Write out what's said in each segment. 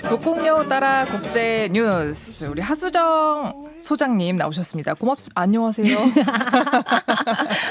북극여우 따라 국제 뉴스, 우리 하수정 소장님 나오셨습니다. 안녕하세요.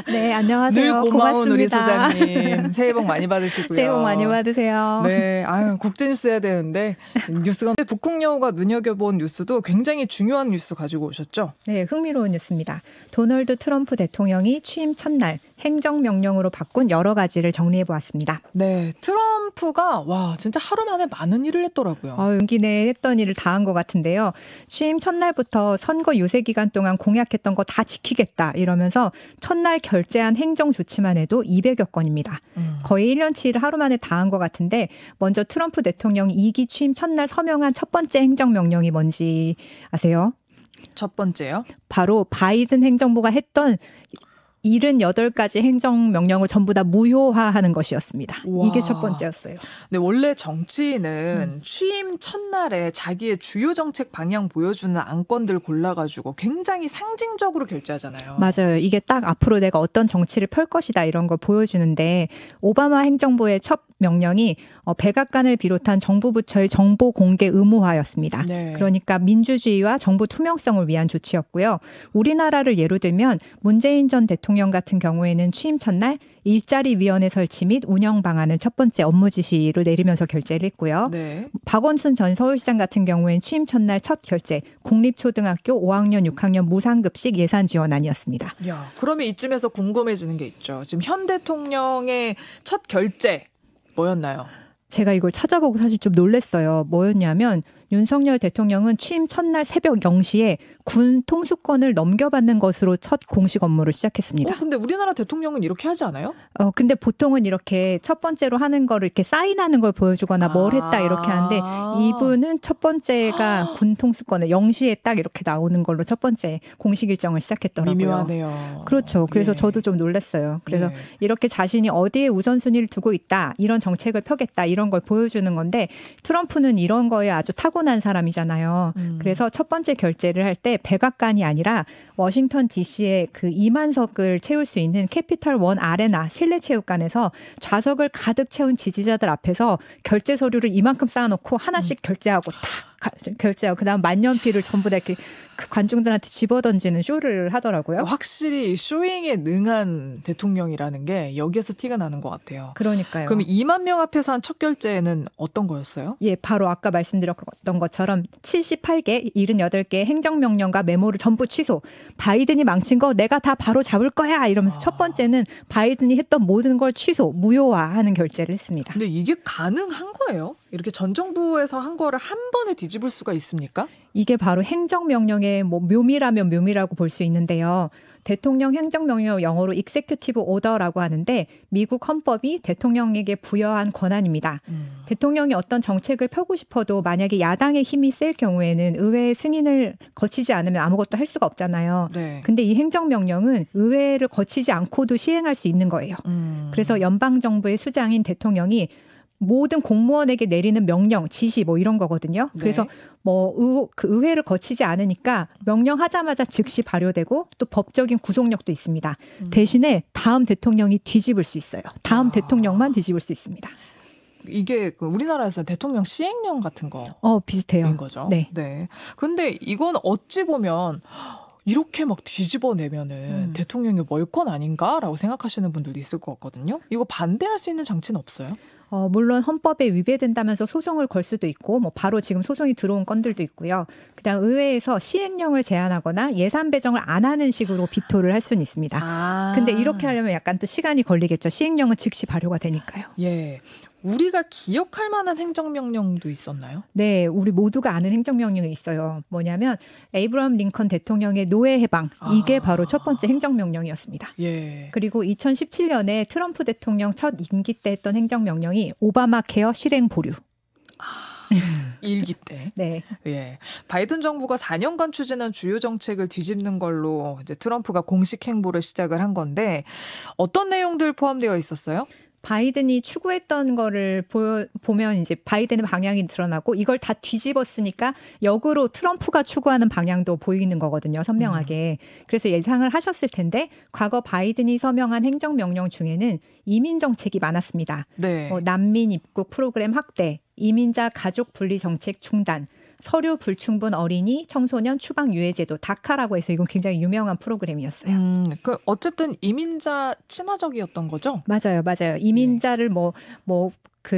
네, 안녕하세요. 늘 고마운 고맙습니다. 우리 소장님. 새해 복 많이 받으시고요. 새해 복 많이 받으세요. 네, 국제 뉴스 해야 되는데 뉴스가 북극여우가 눈여겨본 뉴스도 굉장히 중요한 뉴스 가지고 오셨죠? 네, 흥미로운 뉴스입니다. 도널드 트럼프 대통령이 취임 첫날 행정명령으로 바꾼 여러 가지를 정리해 보았습니다. 네, 트럼프가 진짜 하루 만에 많은 일을 했더라고요. 임기 내에 했던 일을 다 한 것 같은데요. 취임 첫날부터 선거 유세 기간 동안 공약했던 거 다 지키겠다 이러면서 첫날 결제한 행정 조치만 해도 200여 건입니다. 거의 1년치 일을 하루 만에 다 한 것 같은데 먼저 트럼프 대통령이 2기 취임 첫날 서명한 첫 번째 행정명령이 뭔지 아세요? 첫 번째요? 바로 바이든 행정부가 했던 78가지 행정명령을 전부 다 무효화하는 것이었습니다. 와. 이게 첫 번째였어요. 네, 원래 정치인은 취임 첫날에 자기의 주요 정책 방향 보여주는 안건들 골라가지고 굉장히 상징적으로 결제하잖아요. 맞아요. 이게 딱 앞으로 내가 어떤 정치를 펼 것이다 이런 걸 보여주는데 오바마 행정부의 첫 명령이 백악관을 비롯한 정부 부처의 정보 공개 의무화였습니다. 네. 그러니까 민주주의와 정부 투명성을 위한 조치였고요. 우리나라를 예로 들면 문재인 전 대통령 같은 경우에는 취임 첫날 일자리위원회 설치 및 운영 방안을 첫 번째 업무 지시로 내리면서 결제를 했고요. 네. 박원순 전 서울시장 같은 경우에는 취임 첫날 첫 결제 공립초등학교 5학년 6학년 무상급식 예산 지원안이었습니다. 야, 그러면 이쯤에서 궁금해지는 게 있죠. 지금 현 대통령의 첫 결제 뭐였나요? 제가 이걸 찾아보고 사실 좀 놀랐어요. 뭐였냐면 윤석열 대통령은 취임 첫날 새벽 0시에 군 통수권을 넘겨받는 것으로 첫 공식 업무를 시작했습니다. 근데 우리나라 대통령은 이렇게 하지 않아요? 근데 보통은 이렇게 첫 번째로 하는 거를 이렇게 사인하는 걸 보여주거나 뭘 했다 이렇게 하는데 이분은 첫 번째가 군 통수권을 0시에 딱 이렇게 나오는 걸로 첫 번째 공식 일정을 시작했더라고요. 미묘하네요. 그렇죠. 그래서 예. 저도 좀 놀랐어요. 그래서 예. 이렇게 자신이 어디에 우선순위를 두고 있다, 이런 정책을 펴겠다 이런 걸 보여주는 건데 트럼프는 이런 거에 아주 타고난 사람이잖아요. 그래서 첫 번째 결제를 할 때 백악관이 아니라 워싱턴 DC의 그 2만석을 채울 수 있는 캐피털 원 아레나 실내체육관에서 좌석을 가득 채운 지지자들 앞에서 결제 서류를 이만큼 쌓아놓고 하나씩 결제하고 결제하고 그다음 만년필을 전부 다 이렇게 그 관중들한테 집어던지는 쇼를 하더라고요. 확실히 쇼잉에 능한 대통령이라는 게 여기에서 티가 나는 것 같아요. 그러니까요. 그럼 2만 명 앞에서 한 첫 결제는 어떤 거였어요? 예, 바로 아까 말씀드렸던 것처럼 78개, 78개의 행정명령과 메모를 전부 취소. 바이든이 망친 거 내가 다 바로 잡을 거야 이러면서 첫 번째는 바이든이 했던 모든 걸 취소, 무효화하는 결제를 했습니다. 근데 이게 가능한 거예요? 이렇게 전 정부에서 한 거를 한 번에 뒤집을 수가 있습니까? 이게 바로 행정명령의 묘미라면 묘미라고 볼 수 있는데요. 대통령 행정명령 영어로 executive order라고 하는데 미국 헌법이 대통령에게 부여한 권한입니다. 대통령이 어떤 정책을 펴고 싶어도 만약에 야당의 힘이 셀 경우에는 의회의 승인을 거치지 않으면 아무것도 할 수가 없잖아요. 네. 근데 이 행정명령은 의회를 거치지 않고도 시행할 수 있는 거예요. 그래서 연방정부의 수장인 대통령이 모든 공무원에게 내리는 명령, 지시 이런 거거든요. 그래서 네. 그 의회를 거치지 않으니까 명령하자마자 즉시 발효되고 또 법적인 구속력도 있습니다. 대신에 다음 대통령이 뒤집을 수 있어요. 다음 대통령만 뒤집을 수 있습니다. 이게 우리나라에서 대통령 시행령 같은 거 비슷해요. 거죠. 네. 네. 근데 이건 어찌 보면 이렇게 막 뒤집어내면은 대통령이 멀건 아닌가라고 생각하시는 분들도 있을 것 같거든요. 이거 반대할 수 있는 장치는 없어요? 물론 헌법에 위배된다면서 소송을 걸 수도 있고 바로 지금 소송이 들어온 건들도 있고요. 그다음 의회에서 시행령을 제안하거나 예산 배정을 안 하는 식으로 비토를 할 수는 있습니다. 근데 이렇게 하려면 약간 또 시간이 걸리겠죠. 시행령은 즉시 발효가 되니까요. 예. 우리가 기억할 만한 행정명령도 있었나요? 네, 우리 모두가 아는 행정명령이 있어요. 뭐냐면 에이브러함 링컨 대통령의 노예 해방. 이게 바로 첫 번째 행정명령이었습니다. 예. 그리고 2017년에 트럼프 대통령 첫 임기 때 했던 행정명령이 오바마 케어 실행 보류. 일기 때. 네. 예. 바이든 정부가 4년간 추진한 주요 정책을 뒤집는 걸로 이제 트럼프가 공식 행보를 시작을 한 건데 어떤 내용들 포함되어 있었어요? 바이든이 추구했던 거를 보면 이제 바이든의 방향이 드러나고 이걸 다 뒤집었으니까 역으로 트럼프가 추구하는 방향도 보이는 거거든요. 선명하게. 그래서 예상을 하셨을 텐데 과거 바이든이 서명한 행정명령 중에는 이민 정책이 많았습니다. 네. 난민 입국 프로그램 확대, 이민자 가족 분리 정책 중단, 서류 불충분 어린이, 청소년 추방 유예 제도, 다카라고 해서 이건 굉장히 유명한 프로그램이었어요. 그 어쨌든 이민자 친화적이었던 거죠? 맞아요. 이민자를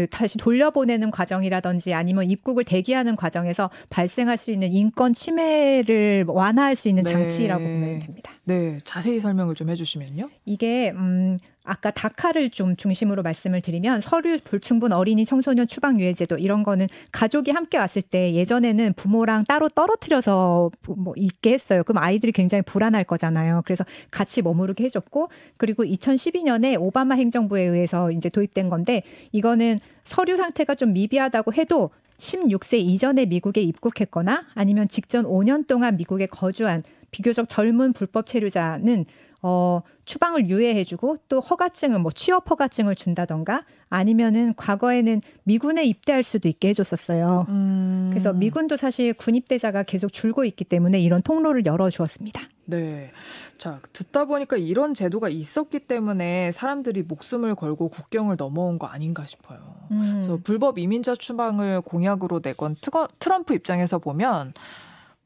다시 돌려보내는 과정이라든지 아니면 입국을 대기하는 과정에서 발생할 수 있는 인권 침해를 완화할 수 있는 장치라고 보면 됩니다. 네, 자세히 설명을 좀 해주시면요. 이게 아까 다카를 좀 중심으로 말씀을 드리면 서류 불충분 어린이 청소년 추방 유예 제도 이런 거는 가족이 함께 왔을 때 예전에는 부모랑 따로 떨어뜨려서 있게 했어요. 그럼 아이들이 굉장히 불안할 거잖아요. 그래서 같이 머무르게 해줬고 그리고 2012년에 오바마 행정부에 의해서 이제 도입된 건데 이거는 서류 상태가 좀 미비하다고 해도 16세 이전에 미국에 입국했거나 아니면 직전 5년 동안 미국에 거주한 비교적 젊은 불법 체류자는 추방을 유예해주고 또 허가증을 취업 허가증을 준다던가 아니면은 과거에는 미군에 입대할 수도 있게 해줬었어요. 그래서 미군도 사실 군 입대자가 계속 줄고 있기 때문에 이런 통로를 열어주었습니다. 네, 자 듣다 보니까 이런 제도가 있었기 때문에 사람들이 목숨을 걸고 국경을 넘어온 거 아닌가 싶어요. 그래서 불법 이민자 추방을 공약으로 내건 트럼프 입장에서 보면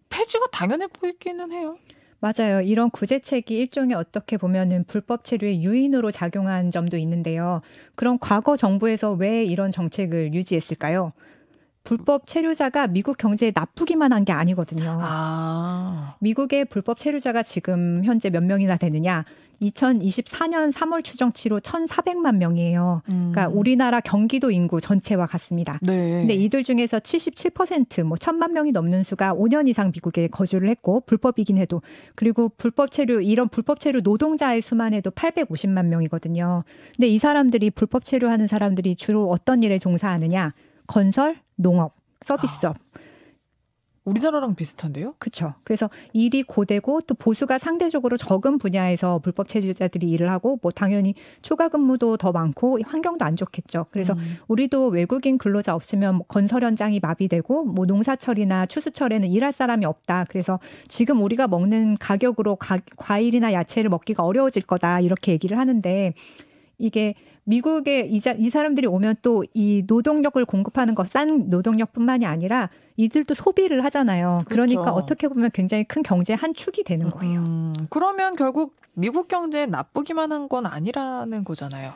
폐지가 당연해 보이기는 해요. 맞아요. 이런 구제책이 일종의 어떻게 보면은 불법 체류의 유인으로 작용한 점도 있는데요. 그럼 과거 정부에서 왜 이런 정책을 유지했을까요? 불법 체류자가 미국 경제에 나쁘기만 한 게 아니거든요. 미국의 불법 체류자가 지금 현재 몇 명이나 되느냐? 2024년 3월 추정치로 1,400만 명이에요. 그러니까 우리나라 경기도 인구 전체와 같습니다. 네. 근데 이들 중에서 77% 1,000만 명이 넘는 수가 5년 이상 미국에 거주를 했고 불법이긴 해도 그리고 이런 불법 체류 노동자의 수만 해도 850만 명이거든요. 근데 이 사람들이 불법 체류하는 사람들이 주로 어떤 일에 종사하느냐? 건설, 농업, 서비스업. 우리나라랑 비슷한데요? 그렇죠. 그래서 일이 고되고 또 보수가 상대적으로 적은 분야에서 불법 체류자들이 일을 하고 당연히 초과 근무도 더 많고 환경도 안 좋겠죠. 그래서 우리도 외국인 근로자 없으면 건설 현장이 마비되고 농사철이나 추수철에는 일할 사람이 없다. 그래서 지금 우리가 먹는 가격으로 과일이나 야채를 먹기가 어려워질 거다. 이렇게 얘기를 하는데 이게 미국에 이 사람들이 오면 또 이 노동력을 공급하는 거 싼 노동력뿐만이 아니라 이들도 소비를 하잖아요. 그렇죠. 그러니까 어떻게 보면 굉장히 큰 경제 한 축이 되는 거예요. 그러면 결국 미국 경제에 나쁘기만 한 건 아니라는 거잖아요.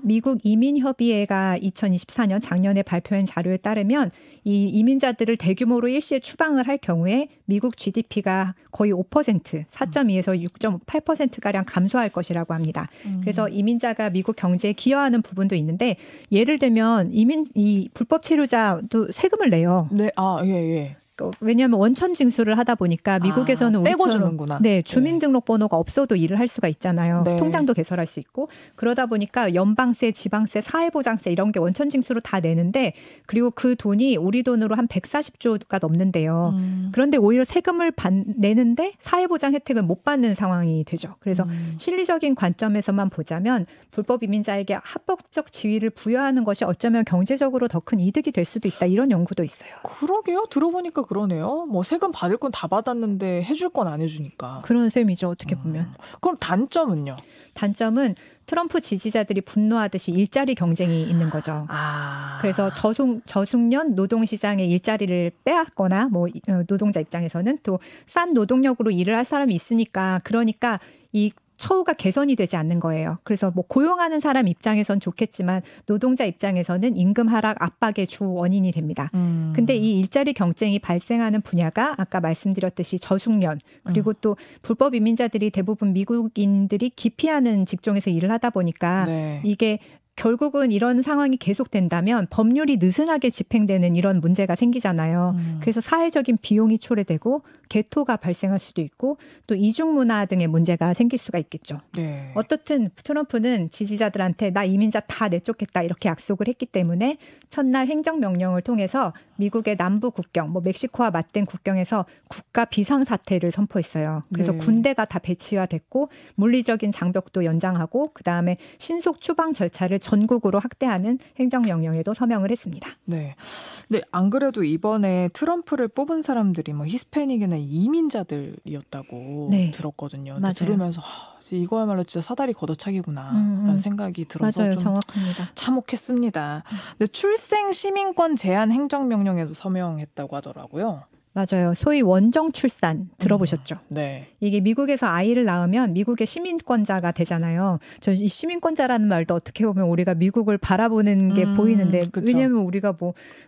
미국 이민협의회가 2024년 작년에 발표한 자료에 따르면 이 이민자들을 대규모로 일시에 추방을 할 경우에 미국 GDP가 거의 5%, 4.2에서 6.8%가량 감소할 것이라고 합니다. 그래서 이민자가 미국 경제에 기여하는 부분도 있는데 예를 들면 이 불법 체류자도 세금을 내요. 네, 예. 왜냐하면 원천 징수를 하다 보니까 미국에서는 떼고 우리처럼 주는구나. 주민등록번호가 없어도 일을 할 수가 있잖아요. 네. 통장도 개설할 수 있고 그러다 보니까 연방세, 지방세, 사회보장세 이런 게 원천 징수로 다 내는데 그리고 그 돈이 우리 돈으로 한 140조가 넘는데요. 그런데 오히려 세금을 내는데 사회보장 혜택을 못 받는 상황이 되죠. 그래서 실리적인 관점에서만 보자면 불법 이민자에게 합법적 지위를 부여하는 것이 어쩌면 경제적으로 더 큰 이득이 될 수도 있다. 이런 연구도 있어요. 그러게요. 들어보니까 그러네요. 세금 받을 건 다 받았는데 해줄 건 안 해주니까. 그런 셈이죠. 어떻게 보면. 그럼 단점은요? 단점은 트럼프 지지자들이 분노하듯이 일자리 경쟁이 있는 거죠. 그래서 저숙련 노동시장의 일자리를 빼앗거나 노동자 입장에서는 또 싼 노동력으로 일을 할 사람이 있으니까 그러니까 이 처우가 개선이 되지 않는 거예요. 그래서 고용하는 사람 입장에선 좋겠지만 노동자 입장에서는 임금 하락 압박의 주 원인이 됩니다. 근데 이 일자리 경쟁이 발생하는 분야가 아까 말씀드렸듯이 저숙련 그리고 또 불법 이민자들이 대부분 미국인들이 기피하는 직종에서 일을 하다 보니까 네. 이게 결국은 이런 상황이 계속된다면 법률이 느슨하게 집행되는 이런 문제가 생기잖아요. 그래서 사회적인 비용이 초래되고 개토가 발생할 수도 있고 또 이중 문화 등의 문제가 생길 수가 있겠죠. 네. 어떻든 트럼프는 지지자들한테 나 이민자 다 내쫓겠다 이렇게 약속을 했기 때문에 첫날 행정명령을 통해서 미국의 남부 국경, 멕시코와 맞댄 국경에서 국가 비상사태를 선포했어요. 그래서 네. 군대가 다 배치가 됐고 물리적인 장벽도 연장하고 그다음에 신속 추방 절차를 전국으로 확대하는 행정명령에도 서명을 했습니다. 네. 근데 안 그래도 이번에 트럼프를 뽑은 사람들이 히스패닉이나 이민자들이었다고 네. 들었거든요. 맞아요. 들으면서 이거야말로 진짜 사다리 걷어차기구나라는 생각이 들어서 맞아요. 좀 정확합니다. 참혹했습니다. 근데 출생 시민권 제한 행정명령에도 서명했다고 하더라고요. 맞아요. 소위 원정 출산 들어보셨죠? 네. 이게 미국에서 아이를 낳으면 미국의 시민권자가 되잖아요. 저 이 시민권자라는 말도 어떻게 보면 우리가 미국을 바라보는 게 보이는데 그쵸. 왜냐하면 우리가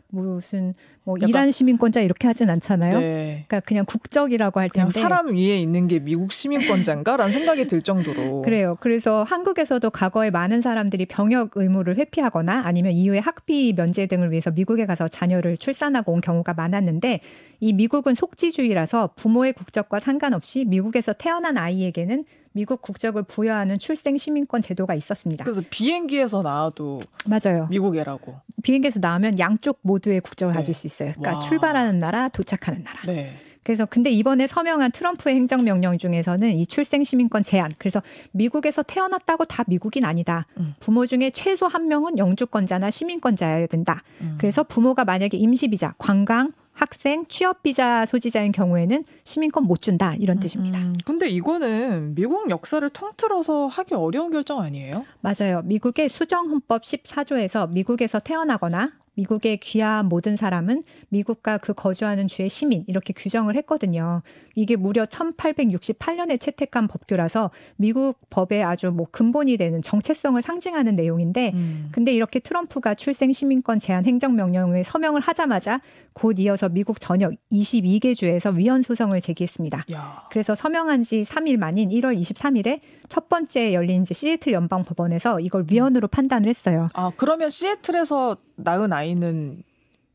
무슨 이란 시민권자 이렇게 하진 않잖아요. 네. 그러니까 그냥 국적이라고 할 텐데. 그냥 사람 위에 있는 게 미국 시민권자인가라는 생각이 들 정도로. 그래요. 그래서 한국에서도 과거에 많은 사람들이 병역 의무를 회피하거나 아니면 이후에 학비 면제 등을 위해서 미국에 가서 자녀를 출산하고 온 경우가 많았는데 이 미국은 속지주의라서 부모의 국적과 상관없이 미국에서 태어난 아이에게는 미국 국적을 부여하는 출생 시민권 제도가 있었습니다. 그래서 비행기에서 나와도 맞아요. 미국 애라고. 비행기에서 나오면 양쪽 모두의 국적을 가질 수 있어요. 그러니까 와. 출발하는 나라, 도착하는 나라. 네. 그래서 근데 이번에 서명한 트럼프의 행정명령 중에서는 이 출생 시민권 제한. 그래서 미국에서 태어났다고 다 미국인 아니다. 부모 중에 최소 한 명은 영주권자나 시민권자여야 된다. 그래서 부모가 만약에 임시비자, 관광, 학생, 취업비자 소지자인 경우에는 시민권 못 준다. 이런 뜻입니다. 근데 이거는 미국 역사를 통틀어서 하기 어려운 결정 아니에요? 맞아요. 미국의 수정헌법 14조에서 미국에서 태어나거나 미국에 귀화한 모든 사람은 미국과 그 거주하는 주의 시민 이렇게 규정을 했거든요. 이게 무려 1868년에 채택한 법규라서 미국 법의 아주 근본이 되는 정체성을 상징하는 내용인데 근데 이렇게 트럼프가 출생 시민권 제한 행정명령에 서명을 하자마자 곧 이어서 미국 전역 22개 주에서 위헌 소송을 제기했습니다. 야. 그래서 서명한 지 3일 만인 1월 23일에 첫 번째 열린 시애틀 연방법원에서 이걸 위헌으로 판단을 했어요. 아, 그러면 시애틀에서 낳은 아이는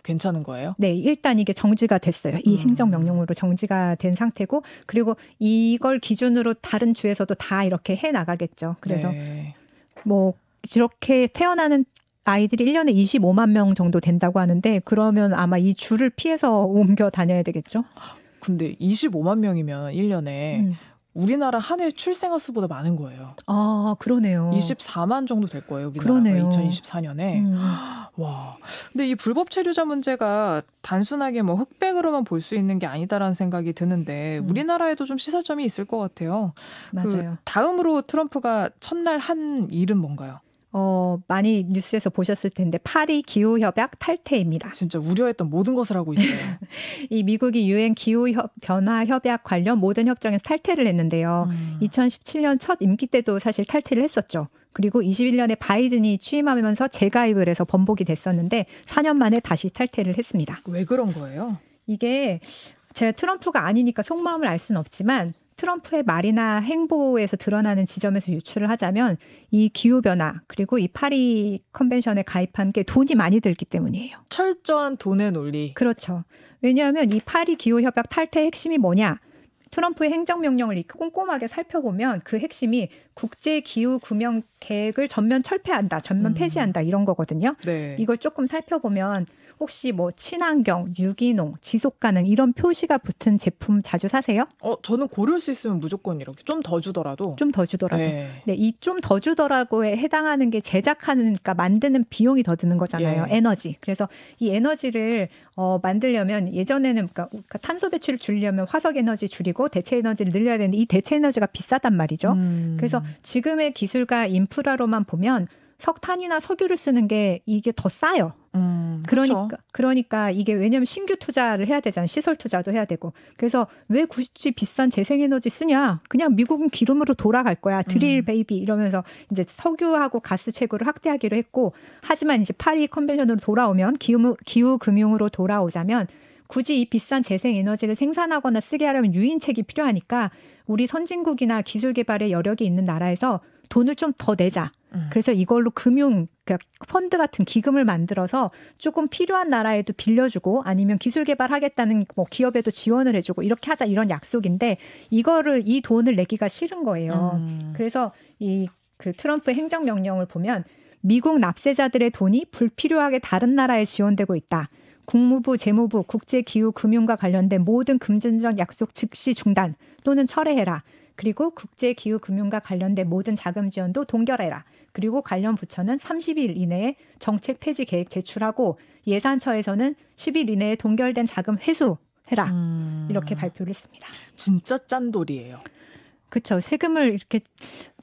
괜찮은 거예요? 네, 일단 이게 정지가 됐어요. 이 행정명령으로 정지가 된 상태고 그리고 이걸 기준으로 다른 주에서도 다 이렇게 해 나가겠죠. 그래서 네. 이렇게 태어나는 아이들이 1년에 25만 명 정도 된다고 하는데 그러면 아마 이 주를 피해서 옮겨 다녀야 되겠죠. 근데 25만 명이면 1년에 우리나라 한 해 출생아 수보다 많은 거예요. 아, 그러네요. 24만 정도 될 거예요. 우리나라가 그러네요. 2024년에. 와. 근데 이 불법 체류자 문제가 단순하게 흑백으로만 볼 수 있는 게 아니다라는 생각이 드는데 우리나라에도 좀 시사점이 있을 것 같아요. 맞아요. 다음으로 트럼프가 첫날 한 일은 뭔가요? 많이 뉴스에서 보셨을 텐데 파리 기후협약 탈퇴입니다. 진짜 우려했던 모든 것을 하고 있어요. 이 미국이 유엔 기후변화 협약 관련 모든 협정에서 탈퇴를 했는데요. 2017년 첫 임기 때도 사실 탈퇴를 했었죠. 그리고 21년에 바이든이 취임하면서 재가입을 해서 번복이 됐었는데 4년 만에 다시 탈퇴를 했습니다. 왜 그런 거예요? 이게 제가 트럼프가 아니니까 속마음을 알 수는 없지만 트럼프의 말이나 행보에서 드러나는 지점에서 유추를 하자면 이 기후변화 그리고 이 파리 컨벤션에 가입한 게 돈이 많이 들기 때문이에요. 철저한 돈의 논리. 그렇죠. 왜냐하면 이 파리 기후협약 탈퇴의 핵심이 뭐냐. 트럼프의 행정명령을 이렇게 꼼꼼하게 살펴보면 그 핵심이 국제기후금융 계획을 전면 철폐한다, 전면 폐지한다 이런 거거든요. 네. 이걸 조금 살펴보면 혹시 친환경, 유기농, 지속가능 이런 표시가 붙은 제품 자주 사세요? 저는 고를 수 있으면 무조건 이렇게 좀 더 주더라도. 좀 더 주더라도. 네. 네, 이 좀 더 주더라고에 해당하는 게 제작하니까 만드는 비용이 더 드는 거잖아요. 예. 에너지. 그래서 이 에너지를 만들려면 예전에는 그러니까 탄소 배출을 줄이려면 화석 에너지 줄이고 대체 에너지를 늘려야 되는데 이 대체 에너지가 비싸단 말이죠. 그래서 지금의 기술과 인프라로만 보면 석탄이나 석유를 쓰는 게 이게 더 싸요. 그러니까 이게 왜냐하면 신규 투자를 해야 되잖아요. 시설 투자도 해야 되고. 그래서 왜 굳이 비싼 재생에너지 쓰냐? 그냥 미국은 기름으로 돌아갈 거야. 드릴 베이비 이러면서 이제 석유하고 가스 채굴을 확대하기로 했고 하지만 이제 파리 컨벤션으로 돌아오면 기후 금융으로 돌아오자면 굳이 이 비싼 재생에너지를 생산하거나 쓰게 하려면 유인책이 필요하니까 우리 선진국이나 기술 개발에 여력이 있는 나라에서 돈을 좀 더 내자. 그래서 이걸로 금융 그러니까 펀드 같은 기금을 만들어서 조금 필요한 나라에도 빌려주고 아니면 기술 개발하겠다는 뭐 기업에도 지원을 해주고 이렇게 하자 이런 약속인데 이 돈을 내기가 싫은 거예요. 그래서 그 트럼프 행정명령을 보면 미국 납세자들의 돈이 불필요하게 다른 나라에 지원되고 있다. 국무부, 재무부, 국제기후, 금융과 관련된 모든 금전적 약속 즉시 중단 또는 철회해라. 그리고 국제기후, 금융과 관련된 모든 자금 지원도 동결해라. 그리고 관련 부처는 30일 이내에 정책 폐지 계획 제출하고 예산처에서는 10일 이내에 동결된 자금 회수해라. 이렇게 발표를 했습니다. 진짜 짠돌이에요. 그렇죠. 세금을 이렇게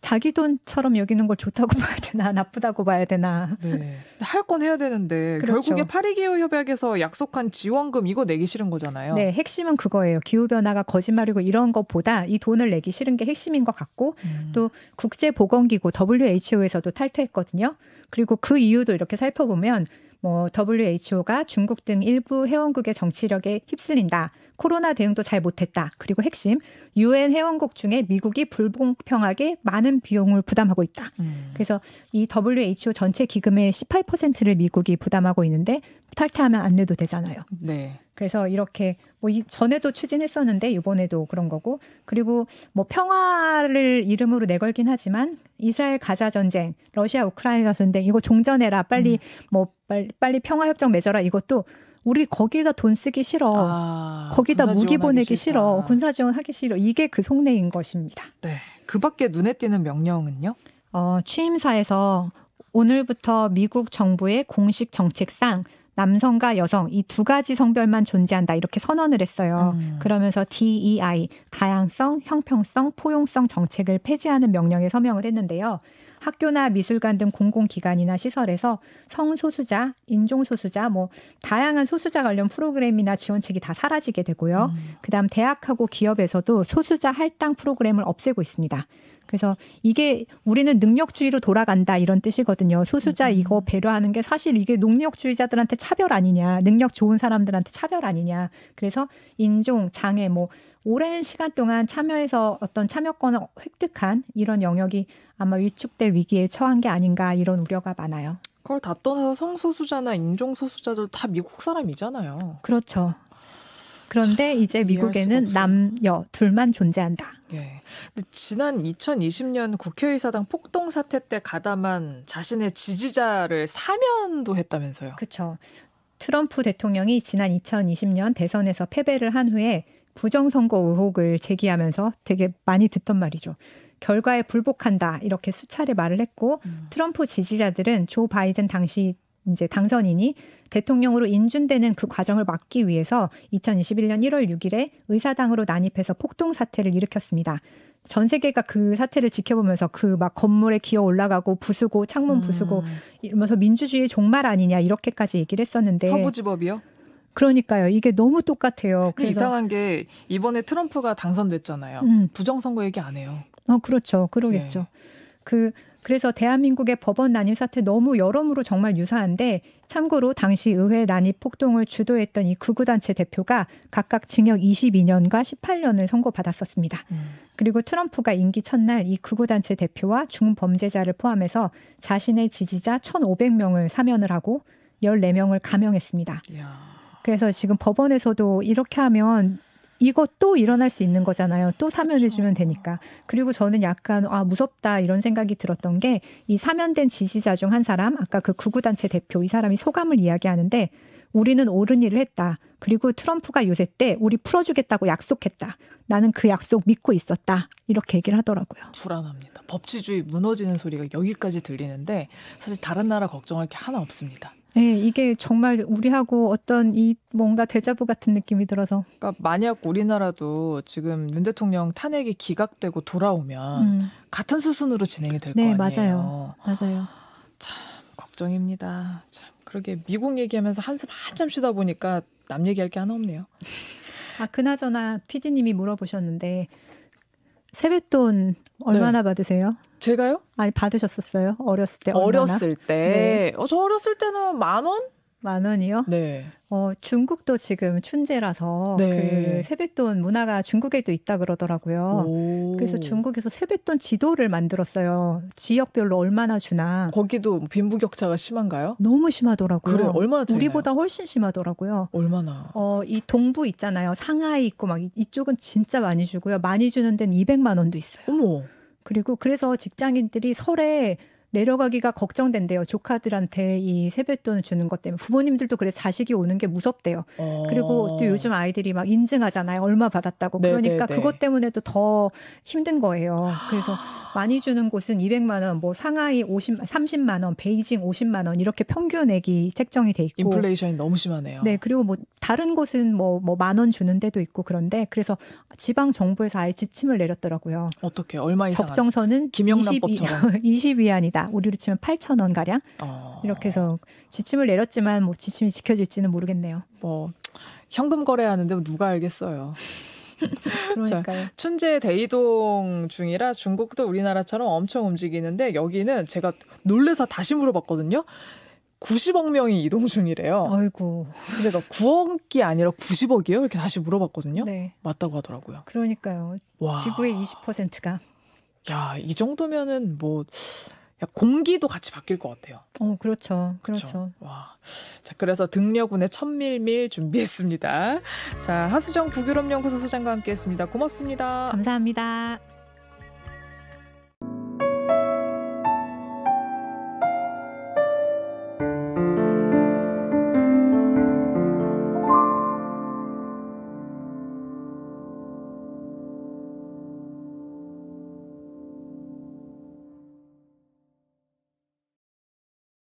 자기 돈처럼 여기는 걸 좋다고 봐야 되나 나쁘다고 봐야 되나. 네. 할 건 해야 되는데 그렇죠. 결국에 파리기후협약에서 약속한 지원금 이거 내기 싫은 거잖아요. 네. 핵심은 그거예요. 기후변화가 거짓말이고 이런 것보다 이 돈을 내기 싫은 게 핵심인 것 같고 또 국제보건기구 WHO에서도 탈퇴했거든요. 그리고 그 이유도 이렇게 살펴보면 뭐 WHO가 중국 등 일부 회원국의 정치력에 휩쓸린다. 코로나 대응도 잘 못했다. 그리고 핵심 UN 회원국 중에 미국이 불공평하게 많은 비용을 부담하고 있다. 그래서 이 WHO 전체 기금의 18%를 미국이 부담하고 있는데 탈퇴하면 안 내도 되잖아요. 네. 그래서 이렇게 뭐 전에도 추진했었는데 이번에도 그런 거고 그리고 뭐 평화를 이름으로 내걸긴 하지만 이스라엘 가자 전쟁, 러시아 우크라이나 전쟁 이거 종전해라 빨리 빨리 평화 협정 맺어라 이것도 우리 거기다 돈 쓰기 싫어. 거기다 무기 보내기 싫어. 군사 지원하기 싫어. 이게 그 속내인 것입니다. 네. 그 밖에 눈에 띄는 명령은요? 취임사에서 오늘부터 미국 정부의 공식 정책상 남성과 여성 이 두 가지 성별만 존재한다 이렇게 선언을 했어요. 그러면서 DEI 다양성, 형평성, 포용성 정책을 폐지하는 명령에 서명을 했는데요. 학교나 미술관 등 공공기관이나 시설에서 성소수자, 인종소수자, 뭐 다양한 소수자 관련 프로그램이나 지원책이 다 사라지게 되고요. 그다음 대학하고 기업에서도 소수자 할당 프로그램을 없애고 있습니다. 그래서 이게 우리는 능력주의로 돌아간다 이런 뜻이거든요. 소수자 이거 배려하는 게 사실 이게 능력주의자들한테 차별 아니냐. 능력 좋은 사람들한테 차별 아니냐. 그래서 인종, 장애 뭐 오랜 시간 동안 참여해서 어떤 참여권을 획득한 이런 영역이 아마 위축될 위기에 처한 게 아닌가 이런 우려가 많아요. 그걸 다 떠나서 성소수자나 인종소수자들 다 미국 사람이잖아요. 그렇죠. 그런데 이제 미국에는 남, 여 둘만 존재한다. 예. 근데 지난 2020년 국회의사당 폭동 사태 때 가담한 자신의 지지자를 사면도 했다면서요. 그렇죠. 트럼프 대통령이 지난 2020년 대선에서 패배를 한 후에 부정선거 의혹을 제기하면서 되게 많이 듣던 말이죠. 결과에 불복한다 이렇게 수차례 말을 했고 트럼프 지지자들은 조 바이든 당시 이제 당선인이 대통령으로 인준되는 그 과정을 막기 위해서 2021년 1월 6일에 의사당으로 난입해서 폭동 사태를 일으켰습니다. 전 세계가 그 사태를 지켜보면서 그 막 건물에 기어 올라가고 부수고 창문 부수고 이러면서 민주주의의 종말 아니냐 이렇게까지 얘기를 했었는데 서부지법이요? 그러니까요. 이게 너무 똑같아요. 그래서 이상한 게 이번에 트럼프가 당선됐잖아요. 부정선거 얘기 안 해요. 그렇죠. 그러겠죠. 네. 그래서 대한민국의 법원 난입 사태 너무 여러모로 정말 유사한데 참고로 당시 의회 난입 폭동을 주도했던 이 극우단체 대표가 각각 징역 22년과 18년을 선고받았었습니다. 그리고 트럼프가 임기 첫날 이 극우단체 대표와 중범죄자를 포함해서 자신의 지지자 1,500명을 사면을 하고 14명을 감형했습니다. 이야. 그래서 지금 법원에서도 이렇게 하면 이거 또 일어날 수 있는 거잖아요. 또 사면해주면 되니까. 그리고 저는 약간 무섭다 이런 생각이 들었던 게 이 사면된 지지자 중 한 사람 아까 그 극우단체 대표 이 사람이 소감을 이야기하는데 우리는 옳은 일을 했다. 그리고 트럼프가 유세 때 우리 풀어주겠다고 약속했다. 나는 그 약속 믿고 있었다. 이렇게 얘기를 하더라고요. 불안합니다. 법치주의 무너지는 소리가 여기까지 들리는데 사실 다른 나라 걱정할 게 하나 없습니다. 네, 이게 정말 우리하고 어떤 이 뭔가 데자부 같은 느낌이 들어서. 그러니까 만약 우리나라도 지금 윤 대통령 탄핵이 기각되고 돌아오면 같은 수순으로 진행이 될 거 아니에요. 네, 맞아요. 참 걱정입니다. 참 그러게 미국 얘기하면서 한숨 한참 쉬다 보니까 남 얘기할 게 하나 없네요. 그나저나 PD님이 물어보셨는데 세뱃돈 얼마나 받으세요? 제가요? 아니 받으셨었어요? 어렸을 때 얼마나? 어렸을 때. 네. 저 어렸을 때는 10,000원? 10,000원이요? 네. 중국도 지금 춘제라서 네. 그 세뱃돈 문화가 중국에도 있다 그러더라고요. 오. 그래서 중국에서 세뱃돈 지도를 만들었어요. 지역별로 얼마나 주나. 거기도 빈부격차가 심한가요? 너무 심하더라고요. 그래, 얼마나 차이나요? 우리보다 훨씬 심하더라고요. 얼마나? 이 동부 있잖아요. 상하이 있고 막 이쪽은 진짜 많이 주고요. 많이 주는 데는 200만 원도 있어요. 어머. 그리고 그래서 직장인들이 설에 내려가기가 걱정된대요. 조카들한테 이 세뱃돈을 주는 것 때문에. 부모님들도 그래 자식이 오는 게 무섭대요. 그리고 또 요즘 아이들이 막 인증하잖아요. 얼마 받았다고. 그러니까 그것 때문에도 더 힘든 거예요. 그래서 많이 주는 곳은 200만 원, 뭐 상하이 30만 원, 베이징 50만 원 이렇게 평균액이 책정이 돼 있고. 인플레이션이 너무 심하네요. 네, 그리고 뭐 다른 곳은 뭐 10,000원 주는 데도 있고 그런데 그래서 지방 정부에서 아예 지침을 내렸더라고요. 어떻게 얼마 이상? 적정선은 김영란법처럼 20위안이다. 우리로 치면 8,000원 가량. 이렇게 해서 지침을 내렸지만 뭐 지침이 지켜질지는 모르겠네요. 뭐 현금 거래하는데 누가 알겠어요. 그러니까요. 자, 춘제 대이동 중이라 중국도 우리나라처럼 엄청 움직이는데 여기는 제가 놀래서 다시 물어봤거든요. 90억 명이 이동 중이래요. 아이고. 제가 9억이 아니라 90억이에요? 이렇게 다시 물어봤거든요. 네. 맞다고 하더라고요. 그러니까요. 와. 지구의 20%가. 야, 이 정도면은 뭐 공기도 같이 바뀔 것 같아요. 그렇죠. 그렇죠. 와. 자, 그래서 등려군의 천밀밀 준비했습니다. 자, 하수정 북유럽연구소 소장과 함께했습니다. 고맙습니다. 감사합니다.